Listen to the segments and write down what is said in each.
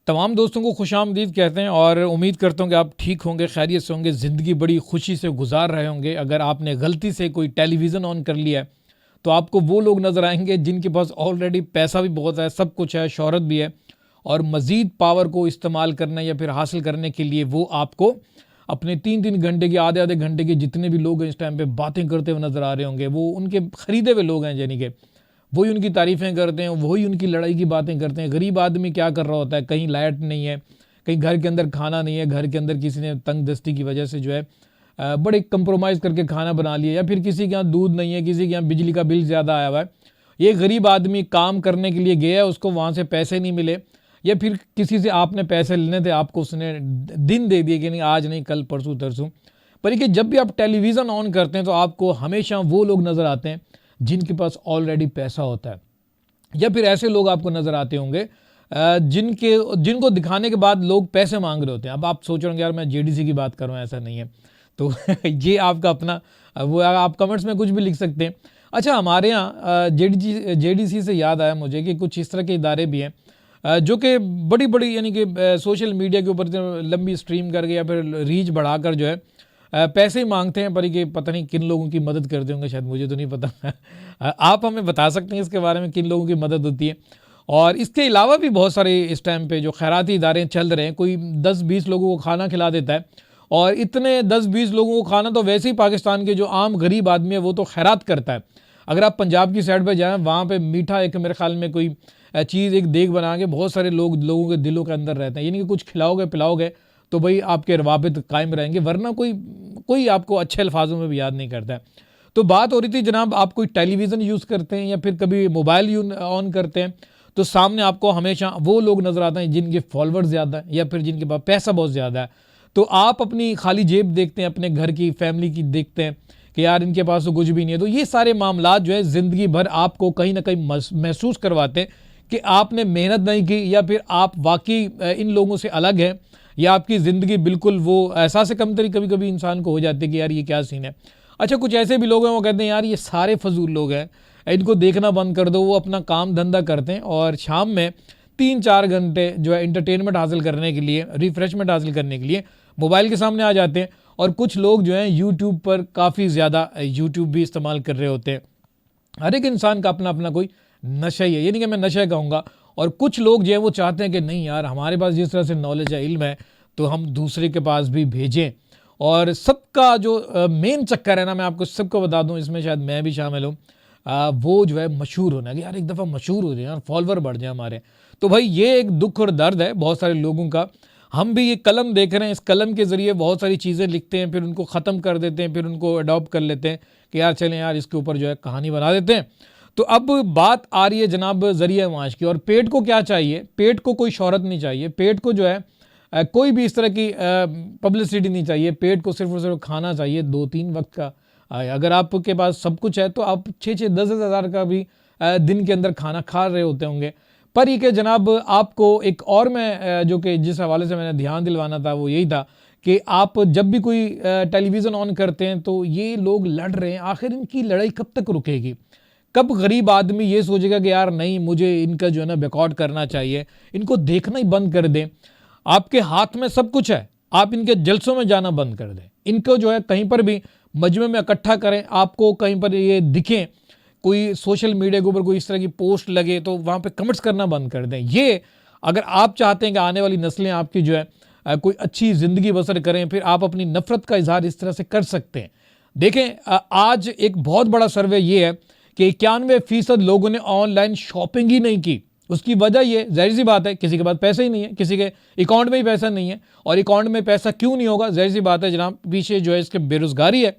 तमाम दोस्तों को खुशामदीद कहते हैं और उम्मीद करता हूँ कि आप ठीक होंगे, खैरियत से होंगे, ज़िंदगी बड़ी खुशी से गुजार रहे होंगे। अगर आपने गलती से कोई टेलीविज़न ऑन कर लिया है तो आपको वो लोग नज़र आएंगे जिनके पास ऑलरेडी पैसा भी बहुत है, सब कुछ है, शोहरत भी है और मज़ीद पावर को इस्तेमाल करने या फिर हासिल करने के लिए वो आपको अपने 3-3 घंटे के, आधे आधे घंटे के जितने भी लोग इस टाइम पे बातें करते हुए नज़र आ रहे होंगे, वो उनके ख़रीदे हुए लोग हैं, यानी कि वही उनकी तारीफ़ें करते हैं, वही उनकी लड़ाई की बातें करते हैं। गरीब आदमी क्या कर रहा होता है, कहीं लाइट नहीं है, कहीं घर के अंदर खाना नहीं है, घर के अंदर किसी ने तंग दस्ती की वजह से जो है बड़े कंप्रोमाइज़ करके खाना बना लिया, या फिर किसी के यहाँ दूध नहीं है, किसी के यहाँ बिजली का बिल ज़्यादा आया हुआ है। ये गरीब आदमी काम करने के लिए गया है, उसको वहाँ से पैसे नहीं मिले, या फिर किसी से आपने पैसे लेने थे, आपको उसने दिन दे दिए कि नहीं आज नहीं कल परसों तरसों। पर कि जब भी आप टेलीविज़न ऑन करते हैं तो आपको हमेशा वो लोग नज़र आते हैं जिनके पास ऑलरेडी पैसा होता है, या फिर ऐसे लोग आपको नज़र आते होंगे जिनको दिखाने के बाद लोग पैसे मांग रहे होते हैं। अब आप सोच रहे होंगे यार मैं जेडीसी की बात कर रहा हूँ, ऐसा नहीं है। तो ये आपका अपना वो, आप कमेंट्स में कुछ भी लिख सकते हैं। अच्छा, हमारे यहाँ जेडीसी से याद आया मुझे कि कुछ इस तरह के इदारे भी हैं जो कि बड़ी बड़ी यानी कि सोशल मीडिया के ऊपर लंबी स्ट्रीम करके या फिर रीच बढ़ाकर जो है पैसे ही मांगते हैं, पर कि पता नहीं किन लोगों की मदद करते होंगे, शायद मुझे तो नहीं पता। आप हमें बता सकते हैं इसके बारे में, किन लोगों की मदद होती है। और इसके अलावा भी बहुत सारे इस टाइम पे जो खैराती इदारे चल रहे हैं, कोई 10-20 लोगों को खाना खिला देता है, और इतने 10-20 लोगों को खाना तो वैसे ही पाकिस्तान के जो आम गरीब आदमी है वो तो खैरात करता है। अगर आप पंजाब की साइड पर जाएँ, वहाँ पर मीठा एक मेरे ख्याल में कोई चीज़, एक देग बना के बहुत सारे लोगों के दिलों के अंदर रहते हैं, यानी कि कुछ खिलाओगे पिलाओगे तो भाई आपके रवाबित कायम रहेंगे, वरना कोई आपको अच्छे अल्फाजों में भी याद नहीं करता है। तो बात हो रही थी जनाब, आप कोई टेलीविज़न यूज़ करते हैं या फिर कभी मोबाइल ऑन करते हैं तो सामने आपको हमेशा वो लोग नज़र आते हैं जिनके फॉलोअर्स ज़्यादा है या फिर जिनके पास पैसा बहुत ज़्यादा है। तो आप अपनी खाली जेब देखते हैं, अपने घर की फैमिली की देखते हैं कि यार इनके पास तो कुछ भी नहीं है। तो ये सारे मामला जो है ज़िंदगी भर आपको कहीं ना कहीं महसूस करवाते हैं कि आपने मेहनत नहीं की, या फिर आप वाकई इन लोगों से अलग हैं, या आपकी ज़िंदगी बिल्कुल वो एहसास कमतरी कभी कभी इंसान को हो जाती है कि यार ये क्या सीन है। अच्छा, कुछ ऐसे भी लोग हैं वो कहते हैं यार ये सारे फजूल लोग हैं, इनको देखना बंद कर दो। वो अपना काम धंधा करते हैं और शाम में 3-4 घंटे जो है इंटरटेनमेंट हासिल करने के लिए, रिफ्रेशमेंट हासिल करने के लिए मोबाइल के सामने आ जाते हैं। और कुछ लोग जो हैं यूट्यूब पर काफ़ी ज़्यादा यूट्यूब भी इस्तेमाल कर रहे होते हैं। हर एक इंसान का अपना अपना कोई नशा ही है, ये नहीं कि मैं नशा कहूँगा। और कुछ लोग जो है वो चाहते हैं कि नहीं यार हमारे पास जिस तरह से नॉलेज है, इल्म है, तो हम दूसरे के पास भी भेजें। और सबका जो मेन चक्कर है ना, मैं आपको सबको बता दूं, इसमें शायद मैं भी शामिल हूँ, वो जो है मशहूर होना, कि यार एक दफ़ा मशहूर हो जाए यार, फॉलोवर बढ़ जाए हमारे। तो भाई ये एक दुख और दर्द है बहुत सारे लोगों का। हम भी ये कलम देख रहे हैं, इस कलम के ज़रिए बहुत सारी चीज़ें लिखते हैं, फिर उनको ख़त्म कर देते हैं, फिर उनको अडॉप्ट कर लेते हैं कि यार चलें यार इसके ऊपर जो है कहानी बना देते हैं। तो अब बात आ रही है जनाब ज़रिया माश की। और पेट को क्या चाहिए? पेट को कोई शोहरत नहीं चाहिए, पेट को जो है कोई भी इस तरह की पब्लिसिटी नहीं चाहिए। पेट को सिर्फ और सिर्फ खाना चाहिए 2-3 वक्त का। अगर आपके पास सब कुछ है तो आप 6-10 हज़ार का भी दिन के अंदर खाना खा रहे होते होंगे। पर ये कि जनाब आपको एक और मैं जो कि जिस हवाले से मैंने ध्यान दिलवाना था वो यही था कि आप जब भी कोई टेलीविज़न ऑन करते हैं तो ये लोग लड़ रहे हैं, आखिर इनकी लड़ाई कब तक रुकेगी? कब गरीब आदमी ये सोचेगा कि यार नहीं मुझे इनका जो है ना बैकआउट करना चाहिए, इनको देखना ही बंद कर दें। आपके हाथ में सब कुछ है, आप इनके जलसों में जाना बंद कर दें। इनको जो है कहीं पर भी मजमे में इकट्ठा करें, आपको कहीं पर ये दिखें, कोई सोशल मीडिया के ऊपर कोई इस तरह की पोस्ट लगे तो वहाँ पे कमेंट्स करना बंद कर दें। ये अगर आप चाहते हैं कि आने वाली नस्लें आपकी जो है कोई अच्छी ज़िंदगी बसर करें, फिर आप अपनी नफ़रत का इजहार इस तरह से कर सकते हैं। देखें, आज एक बहुत बड़ा सर्वे ये है कि 91% लोगों ने ऑनलाइन शॉपिंग ही नहीं की। उसकी वजह ये जाहिर सी बात है, किसी के पास पैसा ही नहीं है, किसी के अकाउंट में ही पैसा नहीं है। और अकाउंट में पैसा क्यों नहीं होगा? जाहिर सी बात है जनाब, पीछे जो है इसके बेरोज़गारी है।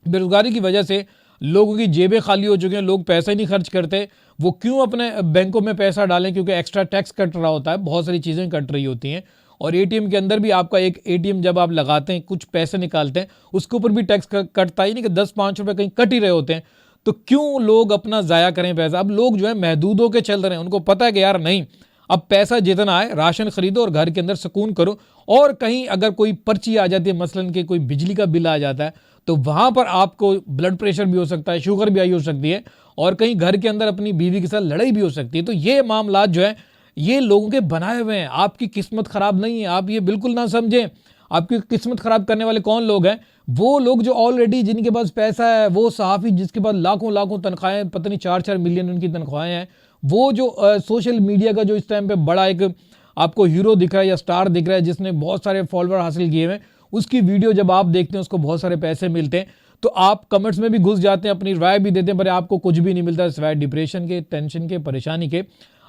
बेरोज़गारी की वजह से लोगों की जेबें खाली हो चुकी हैं, लोग पैसा ही नहीं खर्च करते। वो क्यों अपने बैंकों में पैसा डालें? क्योंकि एक्स्ट्रा टैक्स कट रहा होता है, बहुत सारी चीज़ें कट रही होती हैं। और एटीएम के अंदर भी आपका एक एटीएम जब आप लगाते हैं, कुछ पैसे निकालते हैं, उसके ऊपर भी टैक्स कटता ही नहीं कि 10-5 रुपये कहीं कट ही रहे होते हैं। तो क्यों लोग अपना ज़ाया करें पैसा? अब लोग जो है महदूद होकर चल रहे हैं, उनको पता है कि यार नहीं, अब पैसा जितना आए राशन खरीदो और घर के अंदर सुकून करो। और कहीं अगर कोई पर्ची आ जाती है, मसलन के कोई बिजली का बिल आ जाता है, तो वहाँ पर आपको ब्लड प्रेशर भी हो सकता है, शुगर भी आई हो सकती है, और कहीं घर के अंदर अपनी बीवी के साथ लड़ाई भी हो सकती है। तो ये मामला जो है ये लोगों के बनाए हुए हैं, आपकी किस्मत खराब नहीं है, आप ये बिल्कुल ना समझें। आपकी किस्मत खराब करने वाले कौन लोग हैं? वो लोग जो ऑलरेडी जिनके पास पैसा है, वो सहाफ़ी जिसके पास लाखों लाखों तनख्वाहें, पता नहीं 4-4 मिलियन उनकी तनख्वाहें हैं, वो जो सोशल मीडिया का जो इस टाइम पे बड़ा एक आपको हीरो दिख रहा है या स्टार दिख रहा है जिसने बहुत सारे फॉलोअर हासिल किए हुए, उसकी वीडियो जब आप देखते हैं उसको बहुत सारे पैसे मिलते हैं, तो आप कमेंट्स में भी घुस जाते हैं, अपनी राय भी देते हैं, पर आपको कुछ भी नहीं मिलता सिवाय डिप्रेशन के, टेंशन के, परेशानी के।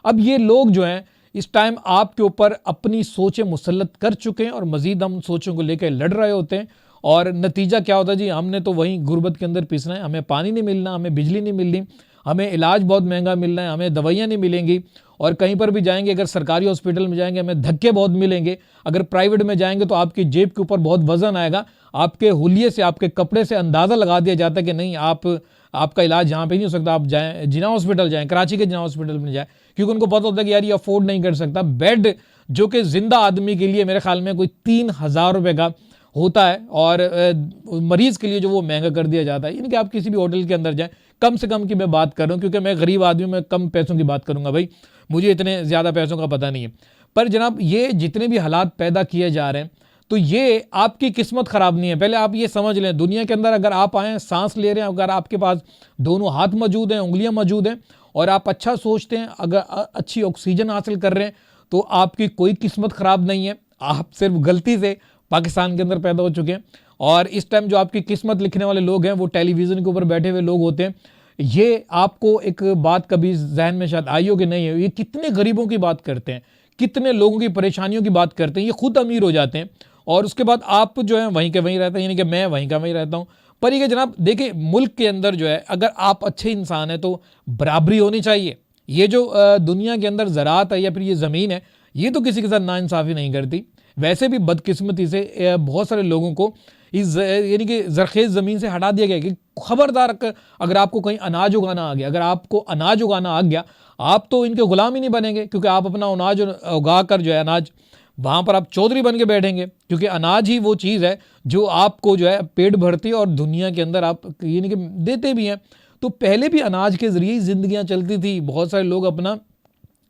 अब ये लोग जो हैं इस टाइम आपके ऊपर अपनी सोचें मुसल्लत कर चुके हैं और मजीद हम सोचों को लेकर लड़ रहे होते हैं, और नतीजा क्या होता है जी, हमने तो वहीं गुर्बत के अंदर पिसना है, हमें पानी नहीं मिलना, हमें बिजली नहीं मिलनी, हमें इलाज बहुत महंगा मिल रहा है, हमें दवाइयाँ नहीं मिलेंगी, और कहीं पर भी जाएंगे, अगर सरकारी हॉस्पिटल में जाएंगे हमें धक्के बहुत मिलेंगे, अगर प्राइवेट में जाएंगे तो आपकी जेब के ऊपर बहुत वजन आएगा, आपके हुलिये से, आपके कपड़े से अंदाज़ा लगा दिया जाता है कि नहीं आपका इलाज यहाँ पे नहीं हो सकता, आप जाएं जिना हॉस्पिटल जाएं, कराची के जिना हॉस्पिटल में जाएं, क्योंकि उनको पता होता है कि यार ये अफोर्ड नहीं कर सकता। बेड जो कि जिंदा आदमी के लिए मेरे ख्याल में कोई 3,000 रुपये का होता है, और मरीज़ के लिए जो वो महंगा कर दिया जाता है। यानी कि आप किसी भी होटल के अंदर जाएं, कम से कम की मैं बात कर रहा हूँ, क्योंकि मैं गरीब आदमी हूँ, मैं कम पैसों की बात करूँगा भाई, मुझे इतने ज़्यादा पैसों का पता नहीं है। पर जनाब ये जितने भी हालात पैदा किए जा रहे हैं, तो ये आपकी किस्मत ख़राब नहीं है। पहले आप ये समझ लें, दुनिया के अंदर अगर आप आएँ, सांस ले रहे हैं, अगर आपके पास दोनों हाथ मौजूद हैं, उंगलियां मौजूद हैं, और आप अच्छा सोचते हैं, अगर अच्छी ऑक्सीजन हासिल कर रहे हैं, तो आपकी कोई किस्मत ख़राब नहीं है। आप सिर्फ गलती से पाकिस्तान के अंदर पैदा हो चुके हैं, और इस टाइम जो आपकी किस्मत लिखने वाले लोग हैं वो टेलीविज़न के ऊपर बैठे हुए लोग होते हैं। ये आपको एक बात कभी जहन में शायद आई हो कि नहीं है, ये कितने गरीबों की बात करते हैं, कितने लोगों की परेशानियों की बात करते हैं, ये खुद अमीर हो जाते हैं, और उसके बाद आप जो है वहीं के वहीं रहते हैं, यानी कि मैं वहीं का वहीं रहता हूँ। पर ये जनाब देखिए, मुल्क के अंदर जो है अगर आप अच्छे इंसान हैं तो बराबरी होनी चाहिए। ये जो दुनिया के अंदर ज़राअत है या फिर ये ज़मीन है, ये तो किसी के साथ नाइंसाफ़ी नहीं करती। वैसे भी बदकिस्मती से बहुत सारे लोगों को इस यानी कि ज़रख़ेज़ ज़मीन से हटा दिया गया कि खबरदार, अगर आपको कहीं अनाज उगाना आ गया, अगर आपको अनाज उगाना आ गया, आप तो इनके ग़ुलाम ही नहीं बनेंगे, क्योंकि आप अपना अनाज उगा कर जो है अनाज वहाँ पर आप चौधरी बन के बैठेंगे, क्योंकि अनाज ही वो चीज़ है जो आपको जो है पेट भरती है और दुनिया के अंदर आप यानी कि देते भी हैं। तो पहले भी अनाज के ज़रिए ही ज़िंदगियाँ चलती थी, बहुत सारे लोग अपना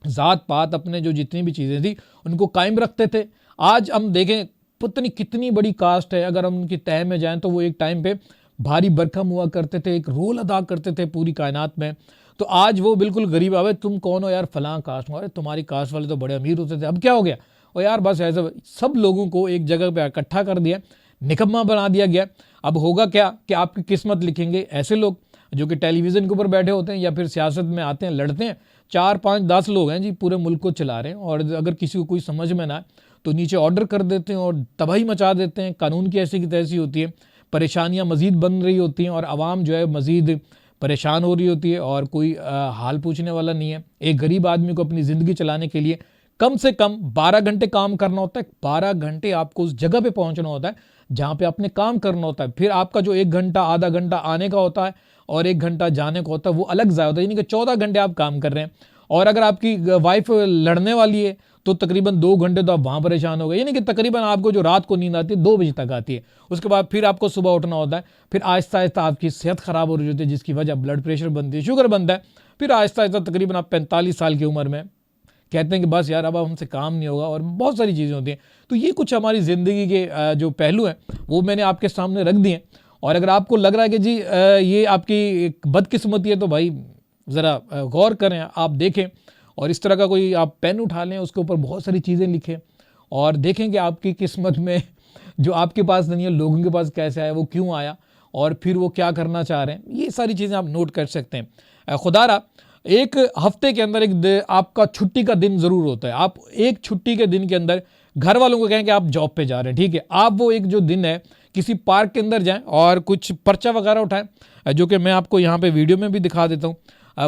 ज़ात पात, अपने जो जितनी भी चीज़ें थी उनको कायम रखते थे। आज हम देखें पता नहीं कितनी बड़ी कास्ट है, अगर हम उनकी तह में जाएँ तो वो एक टाइम पे भारी भरकम हुआ करते थे, एक रोल अदा करते थे पूरी कायनात में। तो आज वो बिल्कुल गरीब, आवे तुम कौन हो यार, फलां कास्ट हो, अरे तुम्हारी कास्ट वाले तो बड़े अमीर होते थे, अब क्या हो गया, और यार बस ऐसे सब लोगों को एक जगह पे इकट्ठा कर दिया, निकम्मा बना दिया गया। अब होगा क्या कि आपकी किस्मत लिखेंगे ऐसे लोग जो कि टेलीविज़न के ऊपर बैठे होते हैं या फिर सियासत में आते हैं, लड़ते हैं। 4, 5, 10 लोग हैं जी पूरे मुल्क को चला रहे हैं, और अगर किसी को कोई समझ में ना आए तो नीचे ऑर्डर कर देते हैं और तबाही मचा देते हैं। कानून की ऐसी की तैसी होती है, परेशानियाँ मज़ीद बन रही होती हैं, और आवाम जो है मज़ीद परेशान हो रही होती है, और कोई हाल पूछने वाला नहीं है। एक गरीब आदमी को अपनी ज़िंदगी चलाने के लिए कम से कम 12 घंटे काम करना होता है। 12 घंटे आपको उस जगह पे पहुंचना होता है जहां पे आपने काम करना होता है। फिर आपका जो 1 घंटा, आधा घंटा आने का होता है और 1 घंटा जाने का होता है, वो अलग ज़ाया होता है, यानी कि 14 घंटे आप काम कर रहे हैं। और अगर आपकी वाइफ लड़ने वाली है तो तकरीबन 2 घंटे तो आप वहाँ परेशान हो गए, यानी कि तकरीबन आपको जो रात को नींद आती है 2 बजे तक आती है। उसके बाद फिर आपको सुबह उठना होता है, फिर आहिस्ता आहिस्ता आपकी सेहत ख़राब हो रही होती है, जिसकी वजह ब्लड प्रेशर बनती है, शुगर बनता है। फिर आहिस्ता आहिस्ता तकरीबन आप 45 साल की उम्र में कहते हैं कि बस यार अब हमसे काम नहीं होगा, और बहुत सारी चीज़ें होती हैं। तो ये कुछ हमारी ज़िंदगी के जो पहलू हैं वो मैंने आपके सामने रख दिए। और अगर आपको लग रहा है कि जी ये आपकी एक बदकिस्मती है, तो भाई ज़रा गौर करें, आप देखें, और इस तरह का कोई आप पेन उठा लें, उसके ऊपर बहुत सारी चीज़ें लिखें, और देखें कि आपकी किस्मत में जो आपके पास नहीं है, लोगों के पास कैसे आया, वो क्यों आया, और फिर वो क्या करना चाह रहे हैं। ये सारी चीज़ें आप नोट कर सकते हैं। खुदारा एक हफ्ते के अंदर एक आपका छुट्टी का दिन ज़रूर होता है। आप एक छुट्टी के दिन के अंदर घर वालों को कहें कि आप जॉब पे जा रहे हैं, ठीक है, आप वो एक जो दिन है किसी पार्क के अंदर जाएं और कुछ पर्चा वगैरह उठाएं, जो कि मैं आपको यहाँ पे वीडियो में भी दिखा देता हूँ।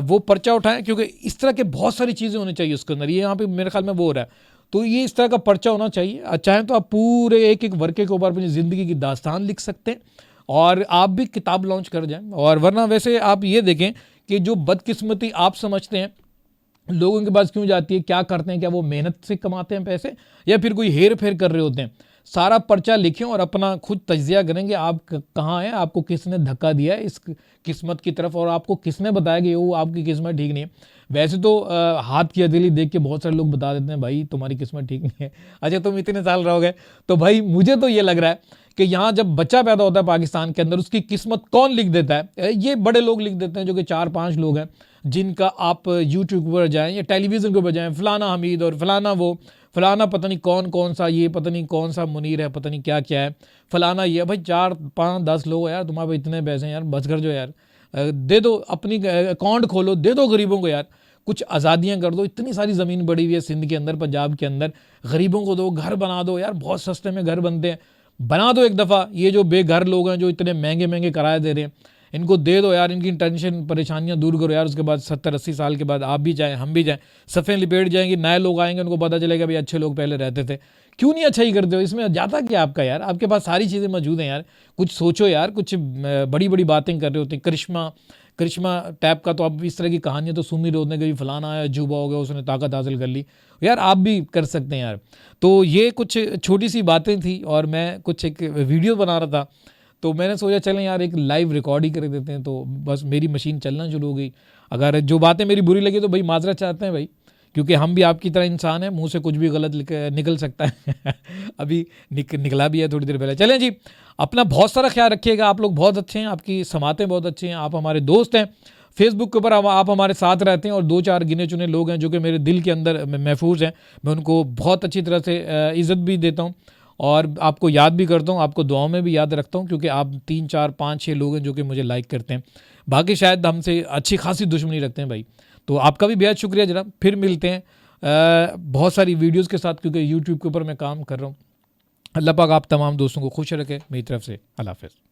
वो पर्चा उठाएं, क्योंकि इस तरह के बहुत सारी चीज़ें होनी चाहिए उसके अंदर। ये यहाँ पे मेरे ख्याल में वो हो रहा है, तो ये इस तरह का पर्चा होना चाहिए। चाहें तो आप पूरे एक एक वर्के के ऊपर अपनी ज़िंदगी की दास्तान लिख सकते हैं, और आप भी किताब लॉन्च कर जाएं। और वरना वैसे आप ये देखें कि जो बदकिस्मती आप समझते हैं लोगों के पास क्यों जाती है, क्या करते हैं, क्या वो मेहनत से कमाते हैं पैसे, या फिर कोई हेर फेर कर रहे होते हैं। सारा पर्चा लिखें और अपना खुद तज्जिया करेंगे आप कहाँ हैं, आपको किसने धक्का दिया है इस किस्मत की तरफ, और आपको किसने बताया कि वो आपकी किस्मत ठीक नहीं है। वैसे तो हाथ की हथेली देख के बहुत सारे लोग बता देते हैं भाई तुम्हारी किस्मत ठीक नहीं है। अच्छा तुम इतने साल रहोगे, तो भाई मुझे तो ये लग रहा है कि यहाँ जब बच्चा पैदा होता है पाकिस्तान के अंदर, उसकी किस्मत कौन लिख देता है? ये बड़े लोग लिख देते हैं, जो कि 4-5 लोग हैं, जिनका आप यूट्यूब पर जाएं या टेलीविज़न के ऊपर जाएं, फलाना हमीद और फलाना वो, फलाना पता नहीं कौन कौन सा, ये पता नहीं कौन सा मुनीर है, पता नहीं क्या क्या है, फलाना ये। भाई 4-5-10 लोग यार, तुम्हारे पास इतने पैसे हैं यार, बस कर जो यार, दे दो, अपनी अकाउंट खोलो, दे दो गरीबों को यार, कुछ आज़ादियाँ कर दो। इतनी सारी ज़मीन पड़ी हुई है सिंध के अंदर, पंजाब के अंदर, गरीबों को दो, घर बना दो यार, बहुत सस्ते में घर बनते हैं, बना दो एक दफ़ा। ये जो बेघर लोग हैं जो इतने महंगे महंगे किराए दे रहे हैं, इनको दे दो यार, इनकी टेंशन परेशानियां दूर करो यार। उसके बाद 70-80 साल के बाद आप भी जाएं, हम भी जाएं, सफ़ें लिपेट जाएंगे, नए लोग आएंगे, उनको पता चलेगा भाई अच्छे लोग पहले रहते थे। क्यों नहीं अच्छा ही करते हो? इसमें जाता क्या आपका यार? आपके पास सारी चीज़ें मौजूद हैं यार, कुछ सोचो यार। कुछ बड़ी बड़ी बातें कर रहे होते हैं, करिश्मा टैप का तो अब इस तरह की कहानियाँ तो सुन ही रहे होते हैं कि फलाना आया, अजूबा हो गया, उसने ताकत हासिल कर ली। यार आप भी कर सकते हैं यार। तो ये कुछ छोटी सी बातें थी, और मैं कुछ एक वीडियो बना रहा था, तो मैंने सोचा चलें यार एक लाइव रिकॉर्ड ही कर देते हैं। तो बस मेरी मशीन चलना शुरू हो गई। अगर जो बातें मेरी बुरी लगी तो भाई माजरत चाहते हैं भाई, क्योंकि हम भी आपकी तरह इंसान हैं, मुंह से कुछ भी गलत निकल सकता है। अभी निकला भी है थोड़ी देर पहले। चलें जी, अपना बहुत सारा ख्याल रखिएगा। आप लोग बहुत अच्छे हैं, आपकी समातें बहुत अच्छी हैं, आप हमारे दोस्त हैं। फेसबुक के ऊपर आप हमारे साथ रहते हैं, और 2-4 गिने चुने लोग हैं जो कि मेरे दिल के अंदर महफूज हैं। मैं उनको बहुत अच्छी तरह से इज़्ज़त भी देता हूँ, और आपको याद भी करता हूँ, आपको दुआओं में भी याद रखता हूँ, क्योंकि आप 3-4-5-6 लोग हैं जो कि मुझे लाइक करते हैं। बाकी शायद हमसे अच्छी खासी दुश्मनी रखते हैं भाई। तो आपका भी बेहद शुक्रिया जनाब। फिर मिलते हैं बहुत सारी वीडियोज़ के साथ, क्योंकि यूट्यूब के ऊपर मैं काम कर रहा हूँ। अल्लाह पाक आप तमाम दोस्तों को खुश रखे। मेरी तरफ से अल्लाह हाफ़िज़।